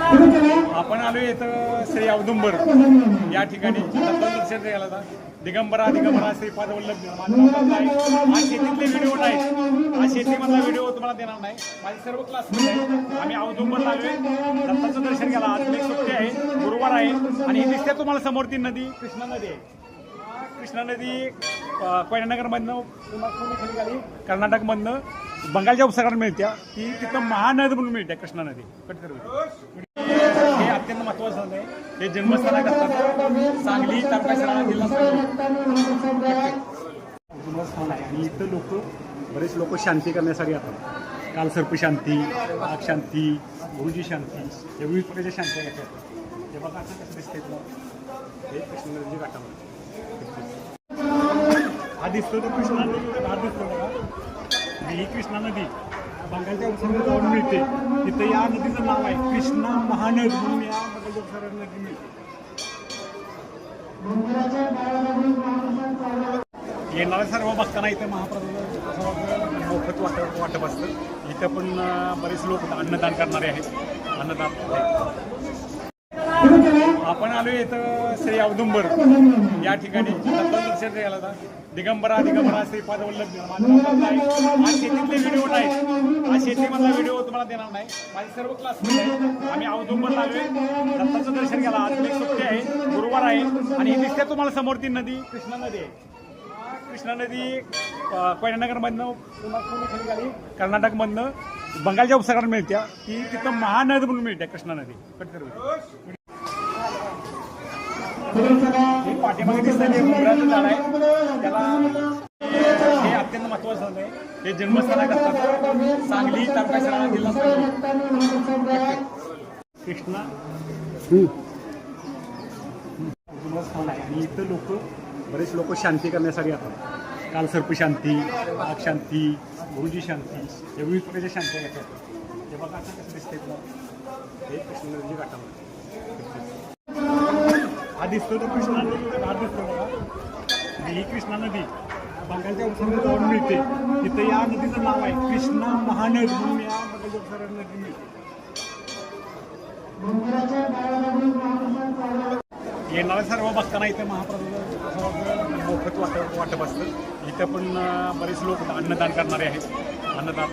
आपण आलो इथं श्री औदुंबर या ठिकाणी दर्शन घ्यायला दिगंबरा श्रीपाद वल्लभ आज शेतीतले व्हिडिओ नाही, आज शेतीमधला व्हिडिओ तुम्हाला देणार नाही. माझे सर्व क्लासमध्ये आहे. आम्ही औदुंबरला आलोय, दत्ताचं दर्शन घ्यायला. आज एक सुट्टी आहे, गुरुवार आहे आणि ही दिसते तुम्हाला समोर ती नदी कृष्णा नदी आहे. कृष्णा नदी कोयनानगरमधनं पुन्हा खाली आली, कर्नाटकमधनं बंगालच्या उपसागरात मिळते. ती तिथं महानदी म्हणून मिळते कृष्णा नदी. हे अत्यंत महत्वाचं आहे. हे जन्मस्थान आहे दत्ताचं, सांगली तालुका शिराळा जिल्हा स्थान आहे. आणि इथं बरेच लोक शांती करण्यासाठी येतात. कालसर्प शांती, आग शांती, गुरुजी शांती, या विविध प्रकारच्या शांती घेतात. हे बघा असं कसं दिसतंय तुला, हे कृष्णा नदीच्या घाटामध्ये हा दिसतो. तो कृष्णा नदी हा दिसतो बघा. ही कृष्णा नदी बंगालच्या उपसागरात जाऊन मिळते. तिथं या नदीचं नाव आहे कृष्णा महानदी म्हणून या बंगालच्या उपसागरात नदी मिळते. येणाऱ्या सर्व भक्तांना इथं महाप्रसाद मोफत वाटप असतं. इथं पण बरेच लोक अन्नदान करणारे आहेत. अन्नदान आपण आलो इथं श्री औदुंबर या ठिकाणी दर्शन घ्यायला. दिगंबरा श्रीपाद वल्लभ आज शेतीतले व्हिडिओ नाही, आज शेतीमधला व्हिडिओ तुम्हाला देणार नाही. माझे सर्व क्लासमध्ये आहे. आम्ही औदुंबरला आलोय, दत्ताचं दर्शन घ्यायला. आज एक सुट्टी आहे, गुरुवार आहे आणि ही दिसते तुम्हाला समोर ती नदी कृष्णा नदी आहे. कृष्णा नदी कोयनानगरमधनं पुन्हा खाली आली, कर्नाटकमधनं बंगालच्या उपसागरात मिळते. ती तिथं महानदी म्हणून मिळते कृष्णा नदी. हे पाठीमागे दिसणारे उंबराचं झाड आहे, त्याला हे अत्यंत महत्वाचं आहे. हे जन्मस्थान आहे दत्ताचं, सांगली तालुका शिराळा जिल्हा कृष्णा स्थान आहे. आणि इथं बरेच लोक शांती करण्यासाठी येतात. कालसर्प शांती, आग शांती, गुरुजी शांती, या विविध प्रकारच्या शांती घेतात. हे बघा असं कसं दिसतंय तुला, हे कृष्णा नदीच्या घाटामध्ये हा दिसतो. तो कृष्णा नदी हा दिसतो बघा. ही कृष्णा नदी बंगालच्या उपसागरात जाऊन मिळते. तिथं या नदीचं नाव आहे कृष्णा महानदी म्हणून या बंगालच्या उपसागरात नदी मिळते. येणाऱ्या सर्व भक्तांना इथं महाप्रसाद मोफत वाटप असतं. इथं पण बरेच लोक अन्नदान करणारे आहेत. अन्नदान